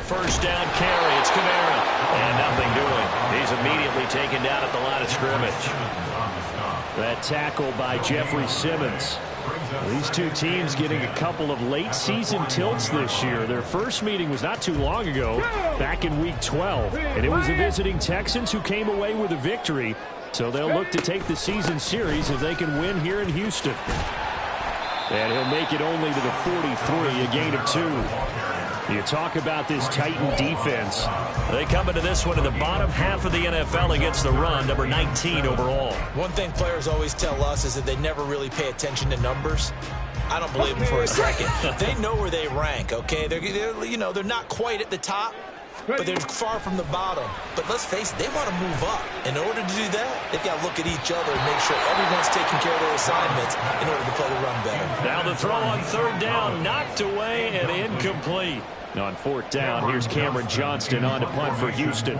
first down carry. It's Kamara. And nothing doing. He's immediately taken down at the line of scrimmage. That tackle by Jeffrey Simmons. These two teams getting a couple of late season tilts this year. Their first meeting was not too long ago, back in week 12. And it was the visiting Texans who came away with a victory. So they'll look to take the season series if they can win here in Houston. And he'll make it only to the 43, a gain of 2. You talk about this Titan defense. They come into this one in the bottom half of the NFL against the run, number 19 overall. One thing players always tell us is that they never really pay attention to numbers. I don't believe them for a second. They know where they rank, okay? They're not quite at the top, but they're far from the bottom. But let's face it, they want to move up. In order to do that, they've got to look at each other and make sure everyone's taking care of their assignments in order to play the run better. Now the throw on third down, knocked away and incomplete. On fourth down, here's Cameron Johnston on to punt for Houston.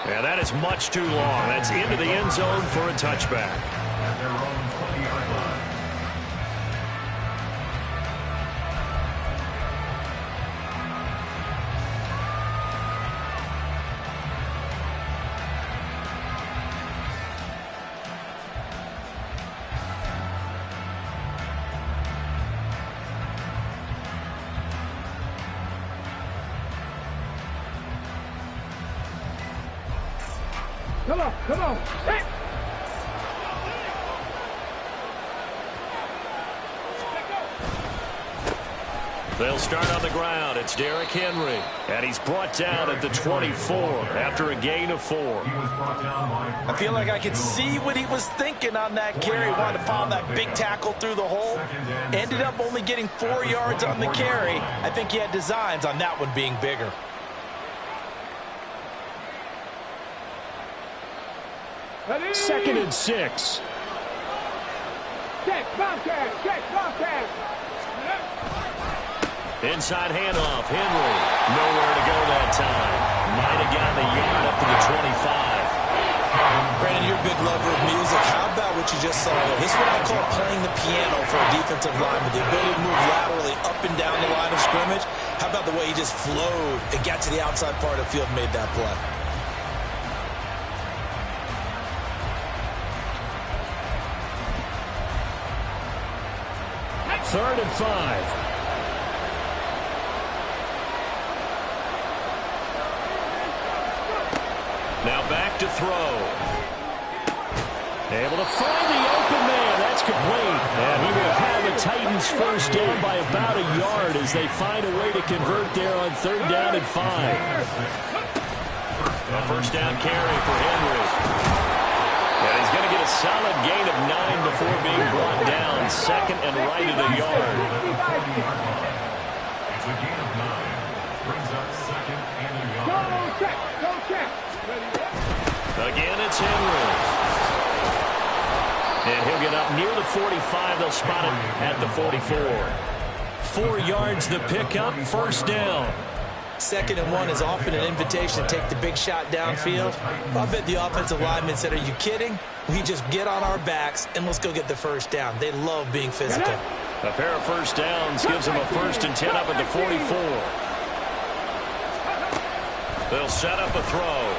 Yeah, that is much too long. That's into the end zone for a touchback. Come on. Hey. They'll start on the ground. It's Derrick Henry. And he's brought down at the 24 after a gain of 4. I feel like I could see what he was thinking on that carry. Wanted to pound that big tackle through the hole. Ended up only getting 4 yards on the carry. I think he had designs on that one being bigger. Second and 6. Check, Bobcat. Inside handoff, Henry. Nowhere to go that time. Might have gotten the yard up to the 25. Brandon, you're a big lover of music. How about what you just saw there? This is what I call playing the piano for a defensive lineman. The ability to move laterally up and down the line of scrimmage. How about the way he just flowed and got to the outside part of the field and made that play? Third and 5. Now back to throw. Able to find the open man. That's complete. And he will have the Titans first down by about a yard as they find a way to convert there on third down and 5. A first down carry for Henry. And he's going to get a solid gain of 9 before being brought down. Second and right at a yard. It's a gain of 9. Brings up second and a yard. Go check. Again, it's Henry. And he'll get up near the 45. They'll spot him at the 44. 4 yards the pickup, first down. Second and 1 is often an invitation to take the big shot downfield. I bet the offensive lineman said, are you kidding? We just get on our backs and let's go get the first down. They love being physical. A pair of first downs gives them a 1st and 10 up at the 44. They'll set up a throw.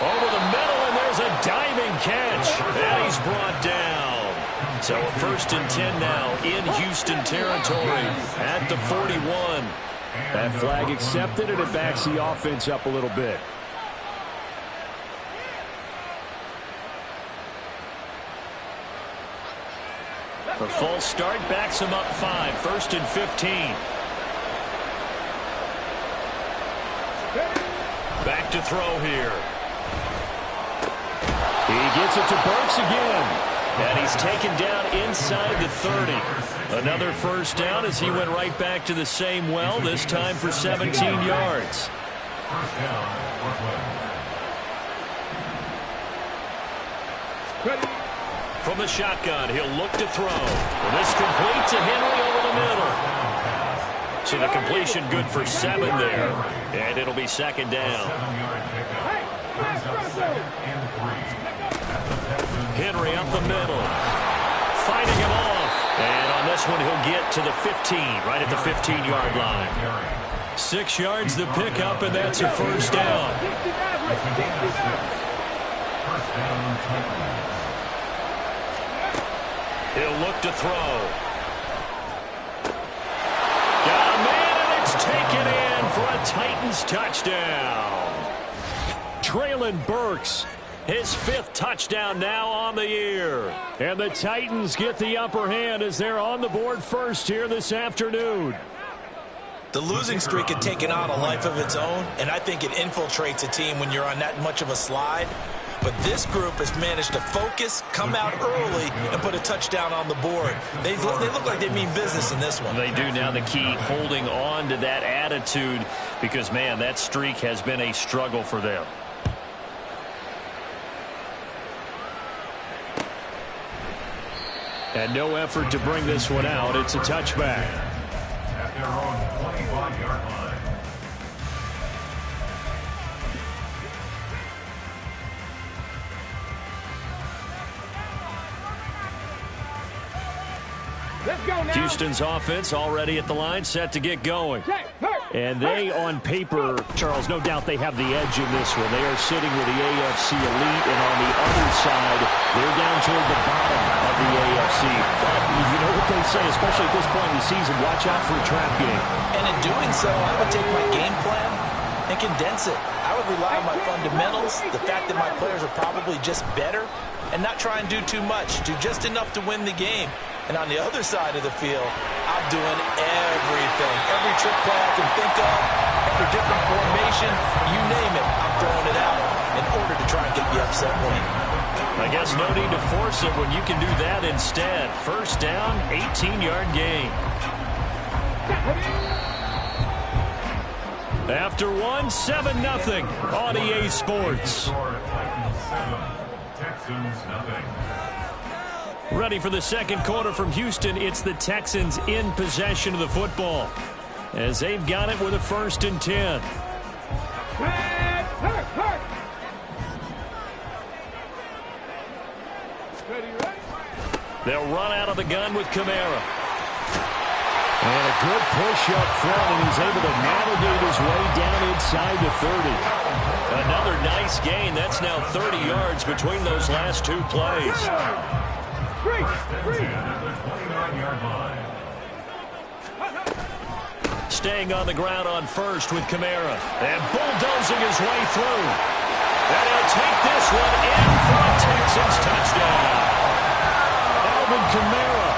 Over the middle, and there's a diving catch. And he's brought down. So a 1st and 10 now in Houston territory at the 41. That flag accepted, and it backs the offense up a little bit. A false start backs him up 5. 1st and 15. Back to throw here. He gets it to Burks again. And he's taken down inside the 30. Another first down as he went right back to the same well, this time for 17 yards. First down, From the shotgun, he'll look to throw. And this complete to Henry over the middle. So the completion good for 7 there. And it'll be second down. Henry up the middle. Fighting him off. And on this one, he'll get to the 15, right at the 15-yard line. 6 yards the pickup, and that's a first down. He'll look to throw. Got a man, and it's taken in for a Titans touchdown. Treylon Burks, his 5th touchdown now on the year. And the Titans get the upper hand as they're on the board first here this afternoon. The losing streak had taken on a life of its own, and I think it infiltrates a team when you're on that much of a slide. But this group has managed to focus, come out early, and put a touchdown on the board. They look like they mean business in this one. They do now. The key, holding on to that attitude, because, man, that streak has been a struggle for them. And no effort to bring this one out. It's a touchback. At their own 25-yard line. Let's go now. Houston's offense already at the line, set to get going. And they, on paper, Charles, no doubt they have the edge in this one. They are sitting with the AFC elite, and on the other side, they're down toward the bottom of the AFC. But you know what they say, especially at this point in the season, watch out for a trap game. And in doing so, I would take my game plan and condense it. I would rely on my fundamentals, the fact that my players are probably just better, and not try and do too much, do just enough to win the game. And on the other side of the field, I'm doing everything. Every trick play I can think of, every different formation, you name it, I'm throwing it out in order to try and get the upset win. I guess no need to force it when you can do that instead. First down, 18-yard gain. After one, 7-0 on EA Sports. Texans nothing. Ready for the second quarter from Houston. It's the Texans in possession of the football as they've got it with a 1st and 10. They'll run out of the gun with Kamara. And a good push up front, and he's able to navigate his way down inside the 30. Another nice gain. That's now 30 yards between those last 2 plays. Staying on the ground on first with Kamara. And bulldozing his way through. And he'll take this one in for a Texans touchdown. Alvin Kamara,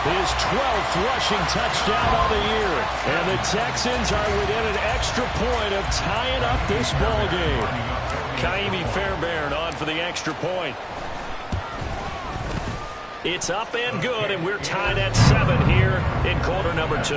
his 12th rushing touchdown of the year. And the Texans are within an extra point of tying up this ball game. Kaimi Fairbairn on for the extra point. It's up and good, and we're tied at 7 here in quarter number 2.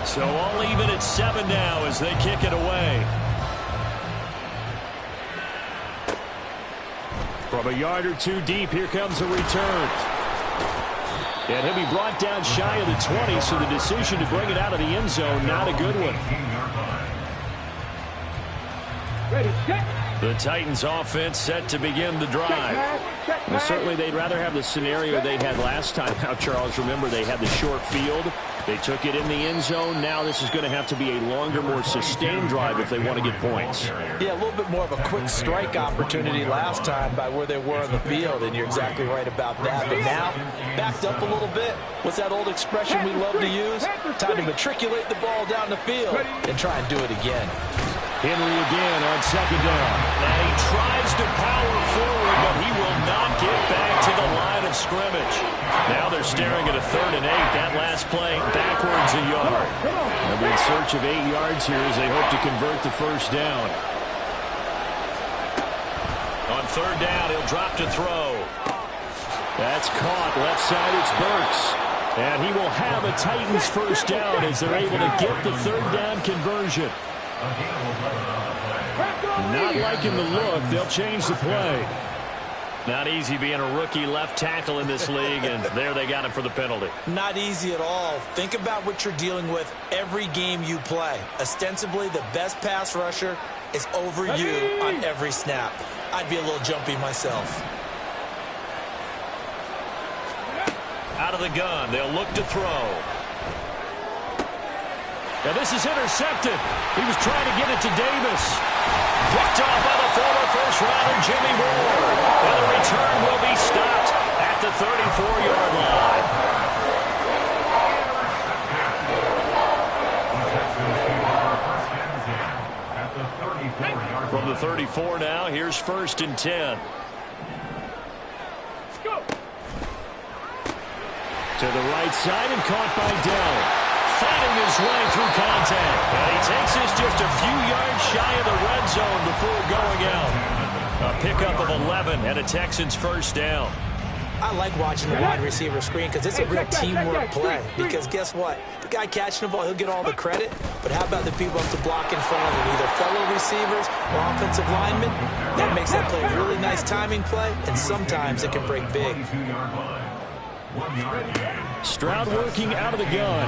So all even at 7 now as they kick it away. From a yard or 2 deep, here comes a return. And he'll be brought down shy of the 20, so the decision to bring it out of the end zone, not a good one. The Titans offense set to begin the drive. Well, certainly they'd rather have the scenario they had last time. Now, Charles, remember they had the short field. They took it in the end zone. Now this is going to have to be a longer, more sustained drive if they want to get points. Yeah, a little bit more of a quick strike opportunity last time by where they were on the field, and you're exactly right about that. But now, backed up a little bit. What's that old expression we love to use? Time to matriculate the ball down the field and try and do it again. Henry again on second down. And he tries to power forward, but he will not get back to the line of scrimmage. Now they're staring at a 3rd and 8. That last play backwards a yard. They'll be in search of 8 yards here as they hope to convert the first down. On 3rd down, he'll drop to throw. That's caught. Left side, it's Burks. And he will have a Titans first down as they're able to get the 3rd down conversion. Not liking the look. They'll change the play. Not easy being a rookie left tackle in this league, and there they got him for the penalty. Not easy at all. Think about what you're dealing with every game you play. Ostensibly, the best pass rusher is over you on every snap. I'd be a little jumpy myself. Out of the gun, they'll look to throw. Now this is intercepted. He was trying to get it to Davis. Picked off by the former first-rounder Jimmy Moore. And the return will be stopped at the 34-yard line. From the 34 now, here's 1st and 10. To the right side and caught by Dell. Fighting his way through contact. And he takes this just a few yards shy of the red zone before going out. A pickup of 11 and a Texans first down. I like watching the wide receiver screen because it's a real teamwork play. Because guess what? The guy catching the ball, he'll get all the credit. But how about the people up to block in front of him, either fellow receivers or offensive linemen? That makes that play a really nice timing play, and sometimes it can break big. Stroud working out of the gun.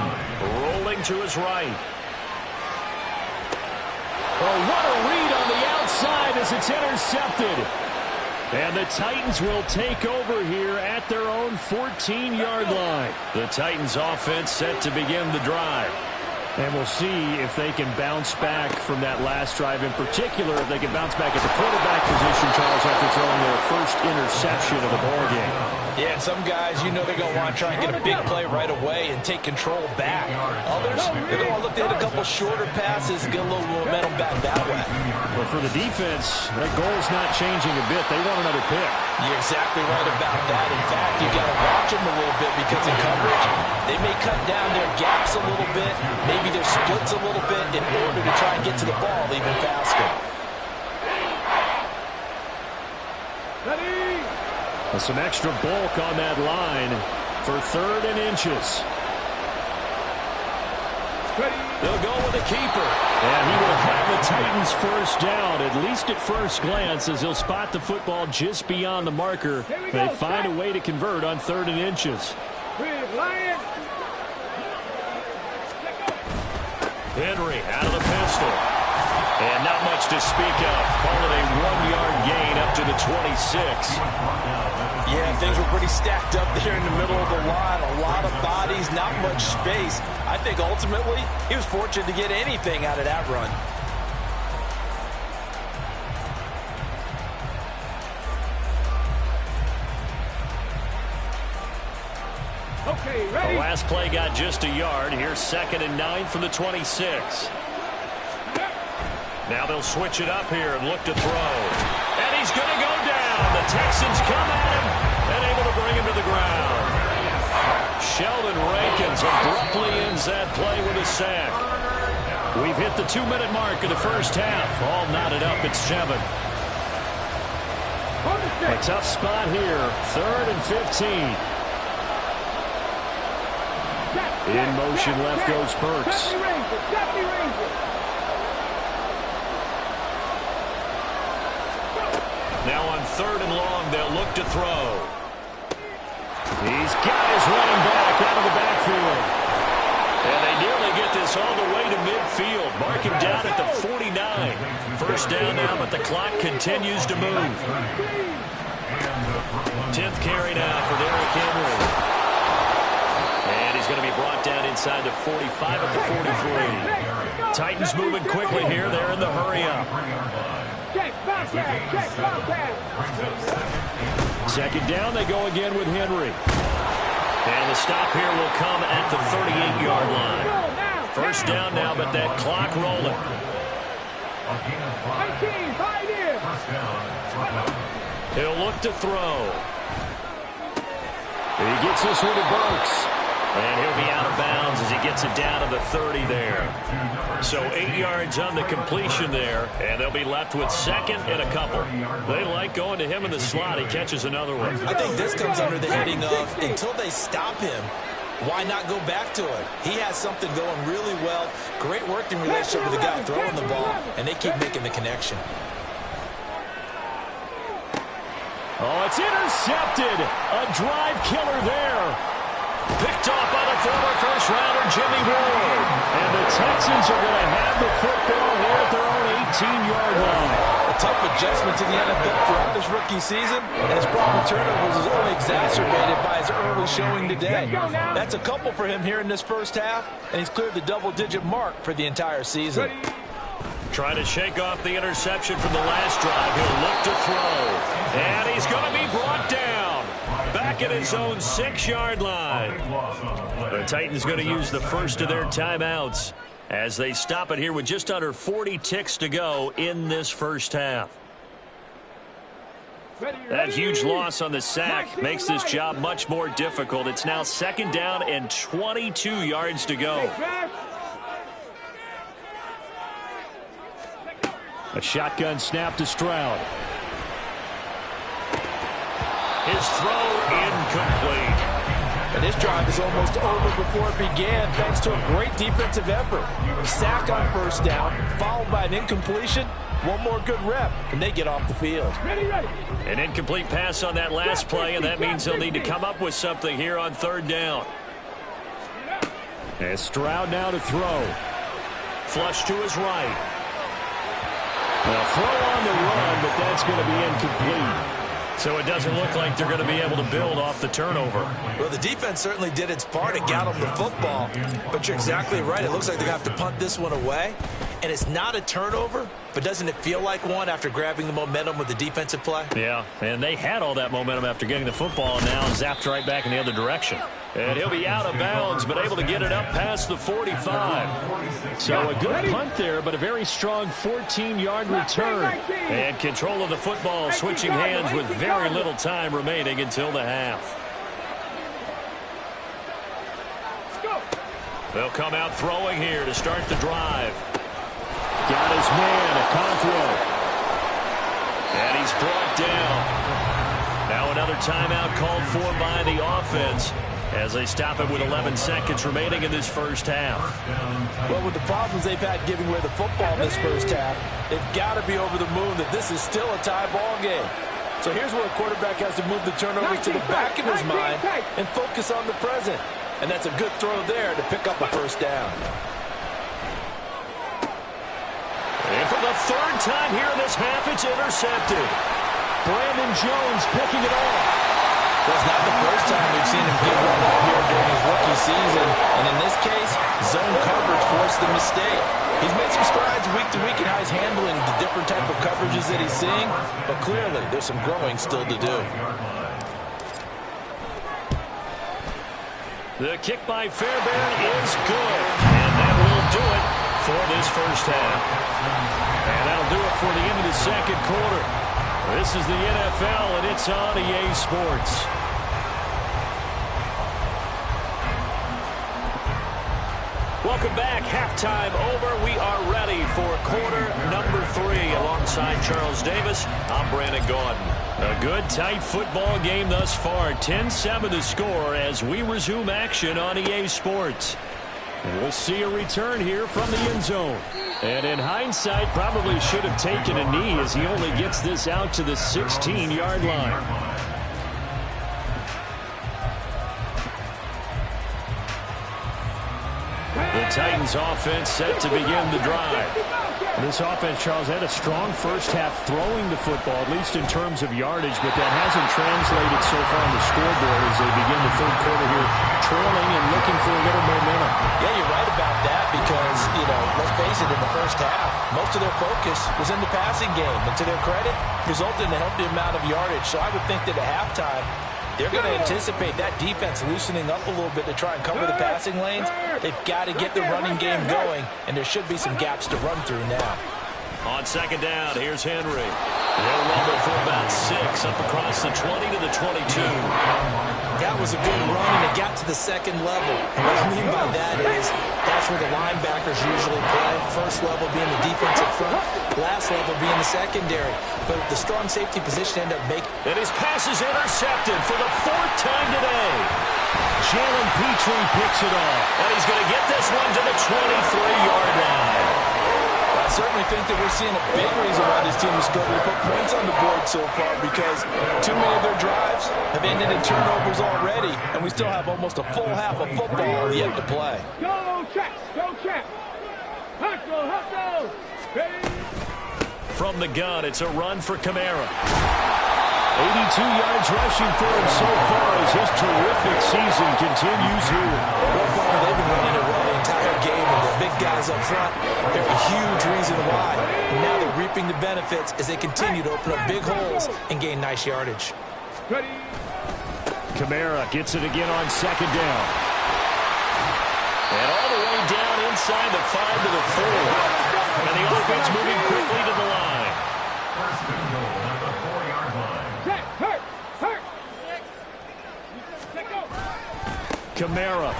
Rolling to his right. Oh, what a read on the outside as it's intercepted. And the Titans will take over here at their own 14-yard line. The Titans offense set to begin the drive. And we'll see if they can bounce back from that last drive. In particular, if they can bounce back at the quarterback position, Charles, after throwing their first interception of the ballgame. Yeah, and some guys, you know they're going to want to try and get a big play right away and take control back. Others, they're going to look to hit a couple shorter passes and get a little momentum back that way. But for the defense, that goal's not changing a bit. They want another pick. You're exactly right about that. In fact, you got to watch them a little bit because in coverage, they may cut down their gaps a little bit, maybe their splits a little bit in order to try and get to the ball even faster. With some extra bulk on that line for 3rd and inches. They'll go with the keeper. And he will have the Titans first down, at least at first glance, as he'll spot the football just beyond the marker. They find a way to convert on 3rd and inches. Henry out of the pistol. And not much to speak of. Call it a 1-yard gain up to the 26. Yeah, things were pretty stacked up there in the middle of the line. A lot of bodies, not much space. I think ultimately he was fortunate to get anything out of that run. Okay, ready? The last play got just a yard. Here's 2nd and 9 from the 26. Now they'll switch it up here and look to throw. And he's going to go down. The Texans come at him and able to bring him to the ground. Sheldon Rankins abruptly ends that play with a sack. We've hit the 2-minute mark of the first half. All knotted up at 7. A tough spot here. 3rd and 15. In motion left goes Burks. Now on 3rd and long, they'll look to throw. These guys running back out of the backfield. And they nearly get this all the way to midfield. Mark him down at the 49. First down now, but the clock continues to move. 10th carry now for Derrick Henry. And he's going to be brought down inside the 45 at the 43. Titans moving quickly here. They're in the hurry-up. Second down, they go again with Henry. And the stop here will come at the 38-yard line. First down now, but that clock rolling. 19, 5 in. First down. He'll look to throw. He gets this one to Burks. And he'll be out of bounds as he gets it down to the 30 there. So 8 yards on the completion there, and they'll be left with second and a couple. They like going to him in the slot. He catches another one. I think this comes under the heading of until they stop him, why not go back to it? He has something going really well. Great working relationship with the guy throwing the ball, and they keep making the connection. Oh, it's intercepted. A drive killer there. Picked off by the former first-rounder, Jimmy Ward. And the Texans are going to have the football here at their own 18-yard line. A tough adjustment to the NFL throughout this rookie season, and his problem turnovers is only exacerbated by his early showing today. That's a couple for him here in this first half, and he's cleared the double-digit mark for the entire season. Trying to shake off the interception from the last drive. He'll look to throw. And he's going to be brought down. Back at his own 6-yard line. The Titans going to use the first of their timeouts as they stop it here with just under 40 ticks to go in this first half. That huge loss on the sack makes this job much more difficult. It's now second down and 22 yards to go. A shotgun snap to Stroud. His throw incomplete. And this drive is almost over before it began thanks to a great defensive effort. Sack on first down, followed by an incompletion. One more good rep, and they get off the field. An incomplete pass on that last play, and that means they'll need to come up with something here on third down. And Stroud now to throw. Flush to his right. Well, throw on the run, but that's going to be incomplete. So it doesn't look like they're going to be able to build off the turnover. Well, the defense certainly did its part. It got them the football. But you're exactly right. It looks like they're going to have to punt this one away. And it's not a turnover, but doesn't it feel like one after grabbing the momentum with the defensive play? Yeah, and they had all that momentum after getting the football, and now zapped right back in the other direction. And he'll be out of bounds, but able to get it up past the 45. So a good punt there, but a very strong 14-yard return. And control of the football switching hands with very little time remaining until the half. They'll come out throwing here to start the drive. Got his man, Okonkwo. And he's brought down. Now another timeout called for by the offense as they stop it with 11 seconds remaining in this first half. Well, with the problems they've had giving away the football in this first half, they've got to be over the moon that this is still a tie ball game. So here's where a quarterback has to move the turnovers to the back of his mind and focus on the present. And that's a good throw there to pick up a first down. And for the third time here in this half, it's intercepted. Brandon Jones picking it off. Well, it's not the first time we've seen him give one up here during his rookie season. And in this case, zone coverage forced the mistake. He's made some strides week to week in how he's handling the different type of coverages that he's seeing. But clearly, there's some growing still to do. The kick by Fairbairn is good. And that will do it for this first half. And that'll do it for the end of the second quarter. This is the NFL, and it's on EA Sports. Welcome back. Halftime over. We are ready for quarter number 3. Alongside Charles Davis, I'm Brandon Gaudin. A good, tight football game thus far. 10-7 to score as we resume action on EA Sports. And we'll see a return here from the end zone. And in hindsight, probably should have taken a knee as he only gets this out to the 16-yard line. The Titans offense set to begin the drive. This offense, Charles, had a strong first half throwing the football, at least in terms of yardage, but that hasn't translated so far on the scoreboard as they begin the third quarter here, trailing and looking for a little momentum. Yeah, you're right about that because, let's face it, in the first half, most of their focus was in the passing game. And to their credit, resulted in a healthy amount of yardage. So I would think that at halftime, they're going to anticipate that defense loosening up a little bit to try and cover the passing lanes. They've got to get the running game going, and there should be some gaps to run through now. On second down, here's Henry. He'll rumble for about 6 up across the 20 to the 22. That was a good run, and it got to the second level. And what I mean by that is that's where the linebackers usually play. First level being the defensive front, last level being the secondary. But the strong safety position ended up making. And his pass is intercepted for the 4th time today. Jalen Petrie picks it off. And he's going to get this one to the 23-yard line. I certainly think that we're seeing a big reason why this team is struggling to put points on the board so far, because too many of their drives have ended in turnovers already, and we still have almost a full half of football yet to play. Go, check. Go, check. Hustle. Ready? From the gun, it's a run for Kamara. 82 yards rushing for him so far as his terrific season continues here. They've been running it well the entire game, and the big guys up front, they're a huge reason why. And now they're reaping the benefits as they continue to open up big holes and gain nice yardage. Ready? Kamara gets it again on second down. And all the way down inside the 5 to the 4. And the offense moving quickly to the line. First and goal at the 4-yard line. Hurt. Check go. Kamara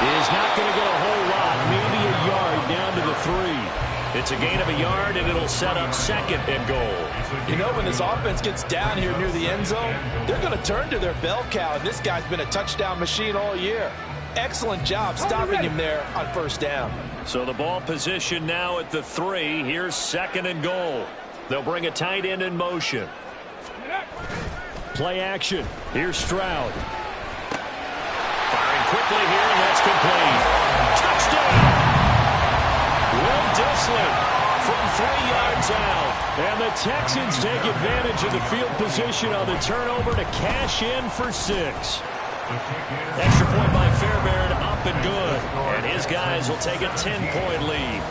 is not going to get a whole lot, maybe a yard down to the 3. It's a gain of a yard, and it'll set up second and goal. You know, when this offense gets down here near the end zone, they're going to turn to their bell cow, and this guy's been a touchdown machine all year. Excellent job stopping him there on first down. So the ball position now at the 3. Here's second and goal. They'll bring a tight end in motion. Play action. Here's Stroud. Firing quickly here, and that's complete. Touchdown! Will Dissly from 3 yards out. And the Texans take advantage of the field position on the turnover to cash in for 6. Extra point by Fairbairn, up and good. And his guys will take a 10-point lead.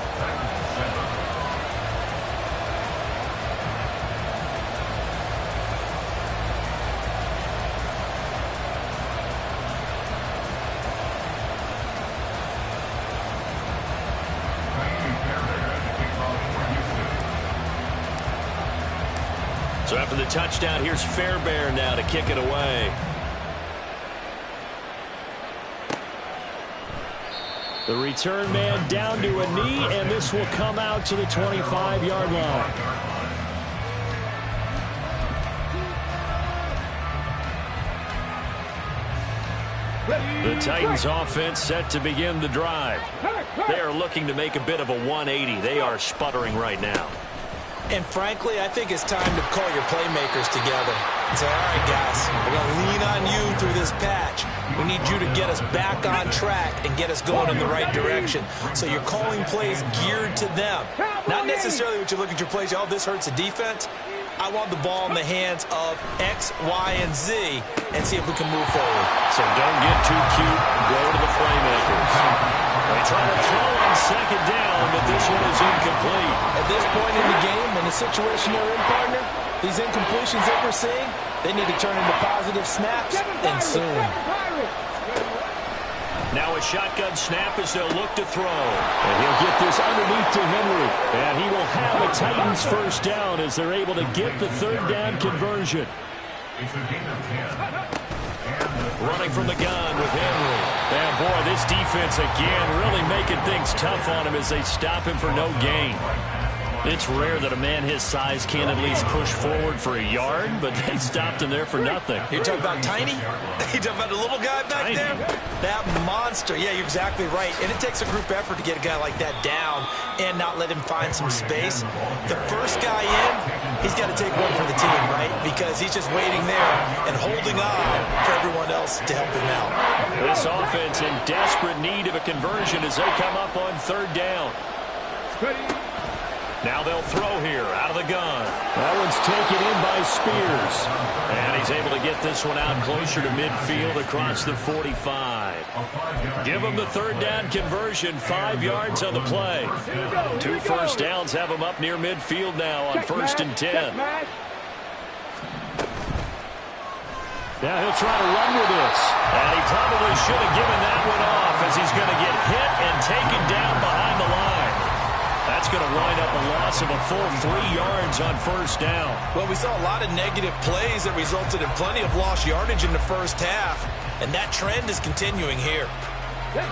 So after the touchdown, here's Fairbairn now to kick it away. The return man down to a knee, and this will come out to the 25-yard line. The Titans offense set to begin the drive. They are looking to make a bit of a 180. They are sputtering right now. And frankly, I think it's time to call your playmakers together and say, all right, guys, we're going to lean on you through this patch. We need you to get us back on track and get us going in the right direction. So you're calling plays geared to them. Not necessarily what you look at your plays, oh, this hurts the defense. I want the ball in the hands of X, Y, and Z and see if we can move forward. So don't get too cute. Go to the playmakers. They try to throw on second down, but this one is incomplete. At this point in the game, in the situation they're in, partner, these incompletions that we're seeing, they need to turn into positive snaps, and soon. Now a shotgun snap as they'll look to throw. And he'll get this underneath to Henry. And he will have a Titans first down as they're able to get the third down conversion. It's a gain of 10. Running from the gun with Henry. And boy, this defense again really making things tough on him as they stop him for no gain. It's rare that a man his size can't at least push forward for a yard, but they stopped him there for nothing. You're talking about Tiny? You're talking about the little guy back Tiny. there? That monster. Yeah, you're exactly right. And it takes a group effort to get a guy like that down and not let him find some space. The first guy in, he's got to take one for the team, right? Because he's just waiting there and holding on for everyone else to help him out. This offense in desperate need of a conversion as they come up on third down. Now they'll throw here out of the gun. That one's taken in by Spears. And he's able to get this one out closer to midfield across the 45. Give him the third down conversion, 5 yards on the play. 2 first downs have him up near midfield now on 1st and 10. Now he'll try to run with this. And he probably should have given that one off as he's going to get hit and taken down behind the line. That's going to wind up a loss of a full 3 yards on first down. Well, we saw a lot of negative plays that resulted in plenty of lost yardage in the first half, and that trend is continuing here.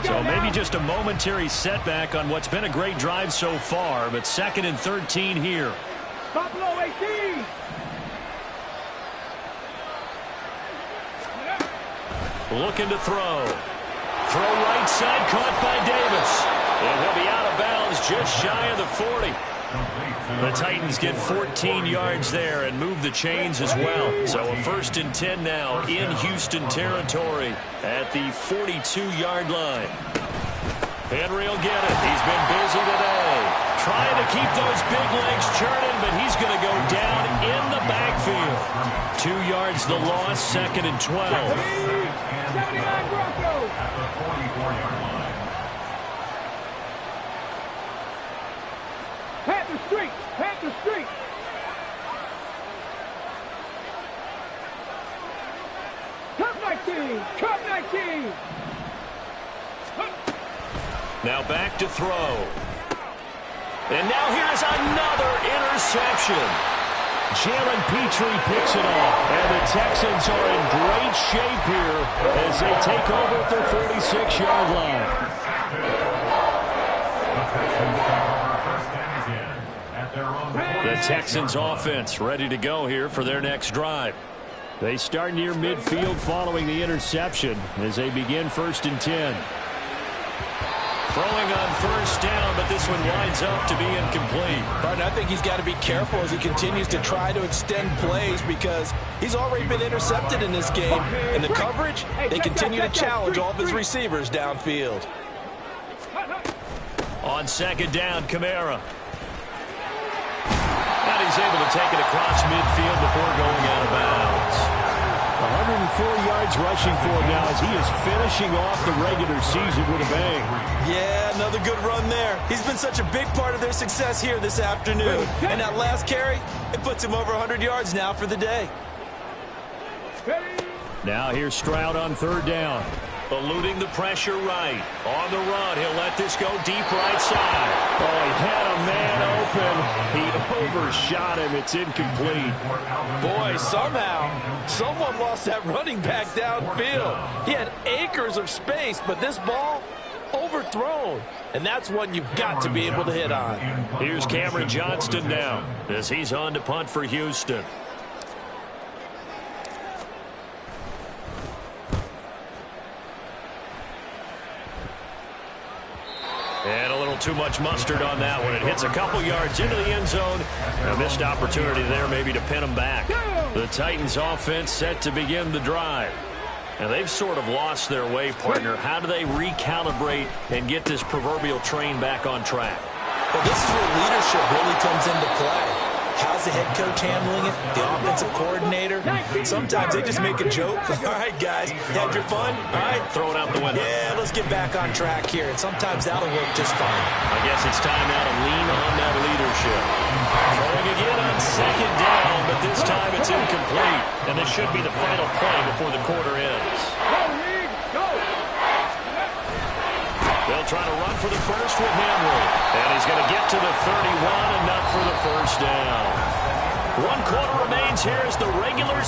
So maybe just a momentary setback on what's been a great drive so far, but 2nd and 13 here. Buffalo 18. Looking to throw. Throw right side, caught by Davis. And he'll be out of bounds just shy of the 40. The Titans get 14 yards there and move the chains as well. So a 1st and 10 now in Houston territory at the 42-yard line. Henry will get it. He's been busy today. Trying to keep those big legs churning, but he's going to go down in the backfield. 2 yards the loss, 2nd and 12. 79 Broncos. At the 44-yard line. Panther Street. Panther Street. Cup 19. Cup 19. Now back to throw. And now here's another interception. Jalen Petrie picks it off. And the Texans are in great shape here as they take over at their 46-yard line. The Texans offense ready to go here for their next drive. They start near midfield following the interception as they begin 1st and 10. Throwing on first down, but this one winds up to be incomplete. But I think he's got to be careful as he continues to try to extend plays because he's already been intercepted in this game. And the coverage, they continue to challenge all of his receivers downfield. On 2nd down, Kamara. And he's able to take it across midfield before going out of bounds. 104 yards rushing for him now as he is finishing off the regular season with a bang. Yeah, another good run there. He's been such a big part of their success here this afternoon. And that last carry, it puts him over 100 yards now for the day. Now here's Stroud on 3rd down. Eluding the pressure right. On the run, he'll let this go deep right side. Oh, he had a man open. He overshot him. It's incomplete. Boy, somehow, someone lost that running back downfield. He had acres of space, but this ball, overthrown. And that's one you've got to be able to hit on. Here's Cameron Johnston now as he's on to punt for Houston. And a little too much mustard on that one. It hits a couple yards into the end zone. A missed opportunity there maybe to pin them back. The Titans offense set to begin the drive. And they've sort of lost their way, partner. How do they recalibrate and get this proverbial train back on track? Well, this is where leadership really comes into play. How's the head coach handling it? The offensive coordinator? Sometimes they just make a joke. All right, guys, had your fun? All right, throw it out the window. Yeah, let's get back on track here. And sometimes that'll work just fine. I guess it's time now to lean on that leadership. Throwing again on 2nd down, but this time it's incomplete. And this should be the final play before the quarter ends. They'll try to run for the first with Henry. And he's going to get to the 31, enough for the first down. 1 quarter remains here as the regular